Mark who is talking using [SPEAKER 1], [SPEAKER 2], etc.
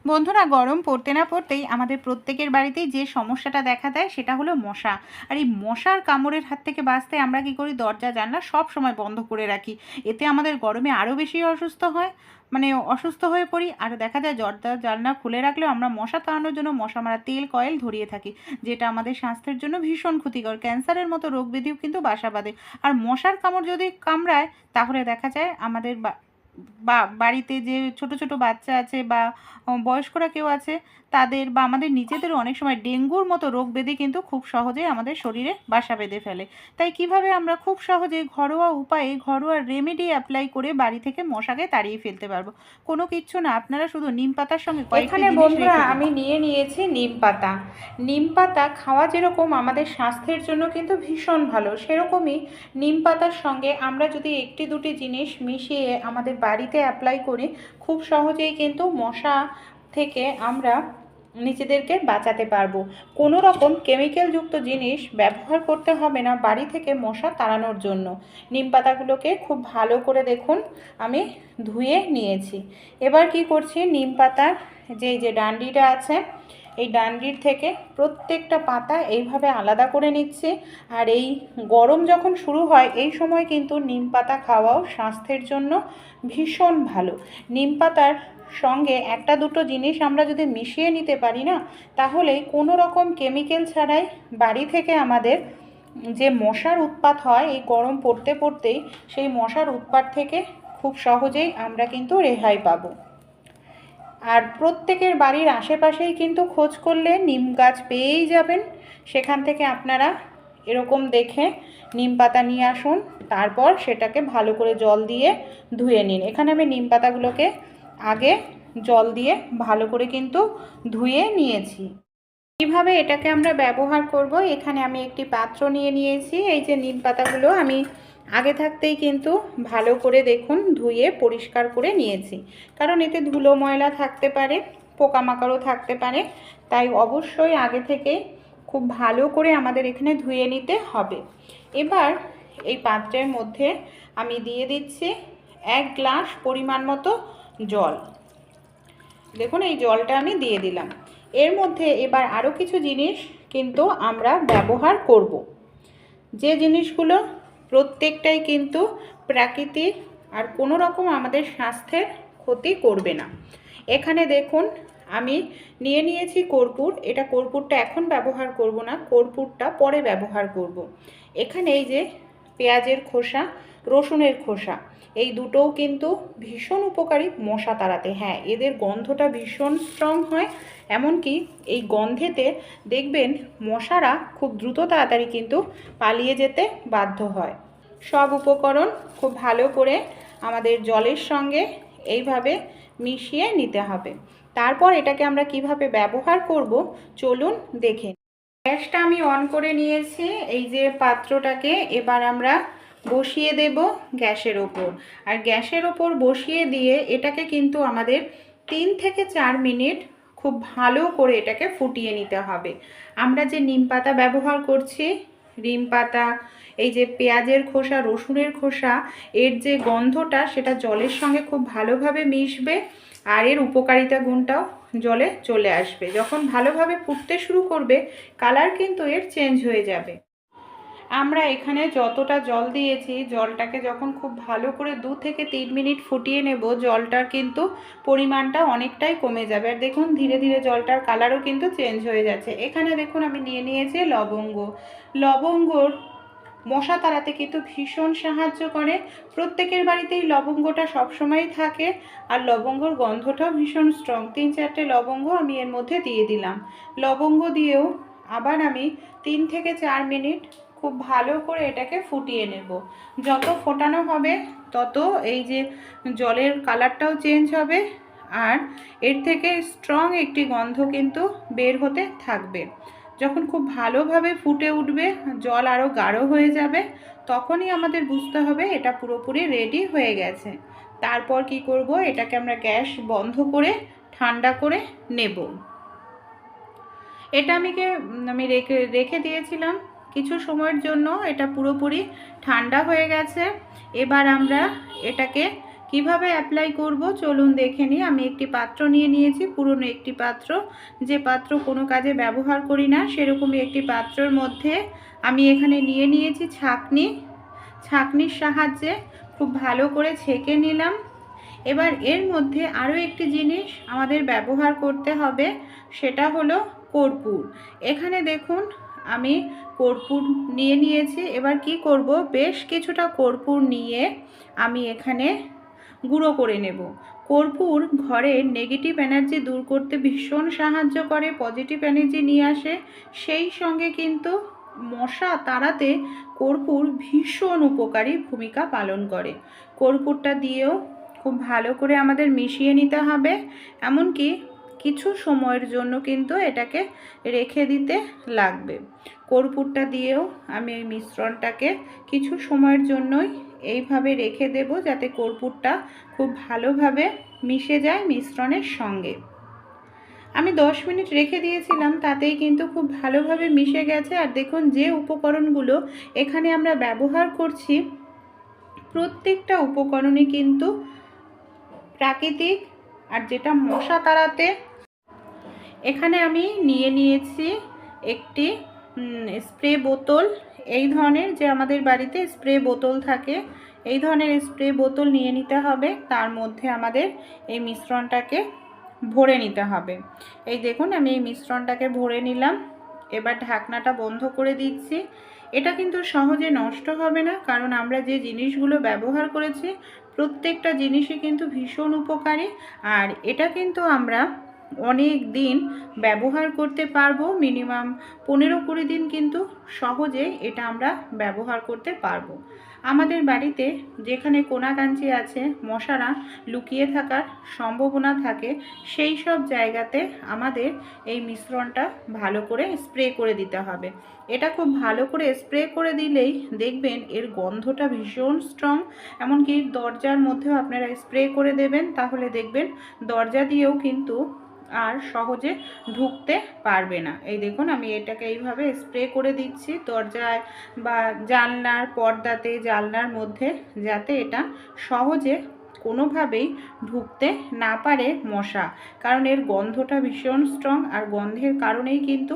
[SPEAKER 1] বন্ধুরা, গরম পড়তে না পড়তেই আমাদের প্রত্যেকের বাড়িতেই যে সমস্যাটা দেখা দেয় সেটা হলো মশা। আর এই মশার কামড়ের হাত থেকে বাঁচতে আমরা কি করি, দরজা জানলা সব সময় বন্ধ করে রাখি। এতে আমাদের গরমে আরও বেশি অসুস্থ হয়ে পড়ি। আর দেখা যায় দরজা জানলা খুলে রাখলেও আমরা মশা তাড়ানোর জন্য মশা মারা তেল কয়েল ধরিয়ে থাকি, যেটা আমাদের স্বাস্থ্যের জন্য ভীষণ ক্ষতিকর। ক্যান্সারের মতো রোগ ব্যাধিও কিন্তু বাসা বাঁধে। আর মশার কামড় যদি কামড়ায় তাহলে দেখা যায় আমাদের বাড়িতে যে ছোট ছোট বাচ্চা আছে বা বয়স্করা কেউ আছে, তাদের বা আমাদের নিজেদেরও অনেক সময় ডেঙ্গুর মতো রোগ ব্যাধি কিন্তু খুব সহজেই আমাদের শরীরে বাসা বেঁধে ফেলে। তাই কিভাবে আমরা খুব সহজে ঘরোয়া উপায়ে ঘরোয়া রেমেডি অ্যাপ্লাই করে বাড়ি থেকে মশাকে তাড়িয়ে ফেলতে পারবো। কোনো কিচ্ছু না, আপনারা শুধু নিম পাতার সঙ্গে কয়েকটি জিনিস বন্ধুরা আমি নিয়েছি নিম পাতা। নিম পাতা খাওয়া যেরকম আমাদের স্বাস্থ্যের জন্য কিন্তু ভীষণ ভালো, সেরকমই নিম পাতার সঙ্গে আমরা যদি একটি দুটি জিনিস মিশিয়ে আমাদের বাড়িতে অ্যাপ্লাই করি, খুব সহজেই কিন্তু মশা থেকে আমরা নিজেদেরকে বাঁচাতে পারবো। কোনো রকম কেমিক্যালযুক্ত জিনিস ব্যবহার করতে হবে না বাড়ি থেকে মশা তাড়ানোর জন্য। নিম পাতাগুলোকে খুব ভালো করে দেখুন আমি ধুয়ে নিয়েছি। এবার কি করছি, নিম পাতার যে ডান্ডিটা আছে, এই ডান্ডির থেকে প্রত্যেকটা পাতা এইভাবে আলাদা করে নিচ্ছি। আর এই গরম যখন শুরু হয় এই সময় কিন্তু নিম পাতা খাওয়াও স্বাস্থ্যের জন্য ভীষণ ভালো। নিম পাতার সঙ্গে একটা দুটো জিনিস আমরা যদি মিশিয়ে নিতে পারি না, তাহলে কোনো রকম কেমিক্যাল ছাড়াই বাড়ি থেকে আমাদের যে মশার উৎপাত হয় এই গরম পড়তে পড়তেই, সেই মশার উৎপাত থেকে খুব সহজেই আমরা কিন্তু রেহাই পাবো। আর প্রত্যেকের বাড়ির আশেপাশেই কিন্তু খোঁজ করলে নিম গাছ পেয়েই যাবেন। সেখান থেকে আপনারা এরকম দেখে নিম পাতা নিয়ে আসুন, তারপর সেটাকে ভালো করে জল দিয়ে ধুয়ে নিন। এখানে আমি নিম পাতাগুলোকে আগে জল দিয়ে ভালো করে কিন্তু ধুয়ে নিয়েছি। কীভাবে এটাকে আমরা ব্যবহার করব, এখানে আমি একটি পাত্র নিয়ে নিয়েছি। এই যে নিম পাতাগুলো আমি আগে থাকতেই কিন্তু ভালো করে দেখুন ধুয়ে পরিষ্কার করে নিয়েছি, কারণ এতে ধুলো ময়লা থাকতে পারে, পোকামাকড়ও থাকতে পারে। তাই অবশ্যই আগে থেকে খুব ভালো করে আমাদের এখানে ধুয়ে নিতে হবে। এবার এই পাত্রের মধ্যে আমি দিয়ে দিচ্ছি 1 গ্লাস পরিমাণ মতো জল। দেখুন এই জলটা আমি দিয়ে দিলাম। এর মধ্যে এবার আরও কিছু জিনিস কিন্তু আমরা ব্যবহার করব, যে জিনিসগুলো প্রত্যেকটাই কিন্তু প্রাকৃতিক আর কোনো রকম আমাদের স্বাস্থ্যের ক্ষতি করবে না। এখানে দেখুন আমি নিয়ে নিয়েছি কর্পূর। এটা কর্পূরটা এখন ব্যবহার করব না, কর্পূরটা পরে ব্যবহার করব। এখানে এই যে পেঁয়াজের খোসা, রসুনের খোসা, এই দুটোও কিন্তু ভীষণ উপকারী মশা তাড়াতে। হ্যাঁ, এদের গন্ধটা ভীষণ স্ট্রং হয়, এমনকি এই গন্ধেতে দেখবেন মশারা খুব দ্রুত তাড়াতাড়ি কিন্তু পালিয়ে যেতে বাধ্য হয়। সব উপকরণ খুব ভালো করে আমাদের জলের সঙ্গে এইভাবে মিশিয়ে নিতে হবে। তারপর এটাকে আমরা কিভাবে ব্যবহার করব চলুন দেখে। গ্যাসটা আমি অন করে নিয়েছি। এই যে পাত্রটাকে এবার আমরা বসিয়ে দেব গ্যাসের ওপর। আর গ্যাসের ওপর বসিয়ে দিয়ে এটাকে কিন্তু আমাদের 3 থেকে 4 মিনিট খুব ভালো করে এটাকে ফুটিয়ে নিতে হবে। আমরা যে নিম পাতা ব্যবহার করছি, নিম পাতা, এই যে পেঁয়াজের খোসা, রসুনের খোসা, এর যে গন্ধটা সেটা জলের সঙ্গে খুব ভালোভাবে মিশবে আর এর উপকারিতা গুণটাও জলে চলে আসবে। যখন ভালোভাবে ফুটতে শুরু করবে কালার কিন্তু এর চেঞ্জ হয়ে যাবে। আমরা এখানে যতটা জল দিয়েছি, জলটাকে যখন খুব ভালো করে 2 থেকে 3 মিনিট ফুটিয়ে নেব, জলটার কিন্তু পরিমাণটা অনেকটাই কমে যাবে। আর দেখুন ধীরে ধীরে জলটার কালারও কিন্তু চেঞ্জ হয়ে যাচ্ছে। এখানে দেখুন আমি নিয়ে নিয়েছি লবঙ্গ। লবঙ্গর মশা তাড়াতে কিন্তু ভীষণ সাহায্য করে। প্রত্যেকের বাড়িতেই লবঙ্গটা সবসময়ই থাকে, আর লবঙ্গর গন্ধটাও ভীষণ স্ট্রং। 3-4টে লবঙ্গ আমি এর মধ্যে দিয়ে দিলাম। লবঙ্গ দিয়েও আবার আমি 3 থেকে 4 মিনিট খুব ভালো করে এটাকে ফুটিয়ে নেব। যত ফোটানো হবে তত এই যে জলের কালারটাও চেঞ্জ হবে আর এর থেকে স্ট্রং একটি গন্ধ কিন্তু বের হতে থাকবে। যখন খুব ভালোভাবে ফুটে উঠবে, জল আরও গাঢ় হয়ে যাবে, তখনই আমাদের বুঝতে হবে এটা পুরোপুরি রেডি হয়ে গেছে। তারপর কি করব, এটাকে আমরা গ্যাস বন্ধ করে ঠান্ডা করে নেব। এটা আমি রেখে দিয়েছিলাম কিছু সময়ের জন্য। এটা পুরোপুরি ঠান্ডা হয়ে গেছে। এবার আমরা এটাকে কিভাবে অ্যাপ্লাই করব চলুন দেখে নিই। আমি একটি পাত্র নিয়ে নিয়েছি, পুরনো একটি পাত্র, যে পাত্র কোনো কাজে ব্যবহার করি না সেরকমই একটি পাত্রের মধ্যে আমি এখানে নিয়ে নিয়েছি ছাঁকনি। ছাঁকনির সাহায্যে খুব ভালো করে ছেঁকে নিলাম। এবার এর মধ্যে আরও একটি জিনিস আমাদের ব্যবহার করতে হবে, সেটা হলো কর্পূর। এখানে দেখুন আমি কর্পূর নিয়ে নিয়েছি। এবার কি করব, বেশ কিছুটা কর্পূর নিয়ে আমি এখানে গুঁড়ো করে নেব। কর্পূর ঘরের নেগেটিভ এনার্জি দূর করতে ভীষণ সাহায্য করে, পজিটিভ এনার্জি নিয়ে আসে। সেই সঙ্গে কিন্তু মশা তাড়াতে কর্পূর ভীষণ উপকারী ভূমিকা পালন করে। কর্পূরটা দিয়েও খুব ভালো করে আমাদের মিশিয়ে নিতে হবে। এমনকি কিছু সময়ের জন্য কিন্তু এটাকে রেখে দিতে লাগবে। কর্পূরটা দিয়েও আমি এই মিশ্রণটাকে কিছু সময়ের জন্যই এইভাবে রেখে দেব, যাতে কর্পূরটা খুব ভালোভাবে মিশে যায় মিশ্রণের সঙ্গে। আমি 10 মিনিট রেখে দিয়েছিলাম, তাতেই কিন্তু খুব ভালোভাবে মিশে গেছে। আর দেখুন যে উপকরণগুলো এখানে আমরা ব্যবহার করছি, প্রত্যেকটা উপকরণই কিন্তু প্রাকৃতিক। আর যেটা মশা তাড়াতে, এখানে আমি নিয়ে নিয়েছি একটি স্প্রে বোতল। এই ধরনের যে আমাদের বাড়িতে স্প্রে বোতল থাকে, এই ধরনের স্প্রে বোতল নিয়ে নিতে হবে। তার মধ্যে আমাদের এই মিশ্রণটাকে ভরে নিতে হবে। এই দেখুন আমি এই মিশ্রণটাকে ভরে নিলাম। এবার ঢাকনাটা বন্ধ করে দিচ্ছি। এটা কিন্তু সহজে নষ্ট হবে না, কারণ আমরা যে জিনিসগুলো ব্যবহার করেছি প্রত্যেকটা জিনিসই কিন্তু ভীষণ উপকারী। আর এটা কিন্তু আমরা অনেক দিন ব্যবহার করতে পারবো, মিনিমাম 15-20 দিন কিন্তু সহজে এটা আমরা ব্যবহার করতে পারবো। আমাদের বাড়িতে যেখানে কোনাকাঞ্চি আছে, মশারা লুকিয়ে থাকার সম্ভাবনা থাকে, সেই সব জায়গাতে আমাদের এই মিশ্রণটা ভালো করে স্প্রে করে দিতে হবে। এটা খুব ভালো করে স্প্রে করে দিলেই দেখবেন এর গন্ধটা ভীষণ স্ট্রং। এমনকি দরজার মধ্যেও আপনারা স্প্রে করে দেবেন, তাহলে দেখবেন দরজা দিয়েও কিন্তু আর সহজে ঢুকতে পারবে না। এই দেখুন আমি এটাকে এইভাবে স্প্রে করে দিচ্ছি দরজায় বা জানলার পর্দাতে, জানলার মধ্যে, যাতে এটা সহজে কোনোভাবেই ঢুকতে না পারে মশা। কারণ এর গন্ধটা ভীষণ স্ট্রং, আর গন্ধের কারণেই কিন্তু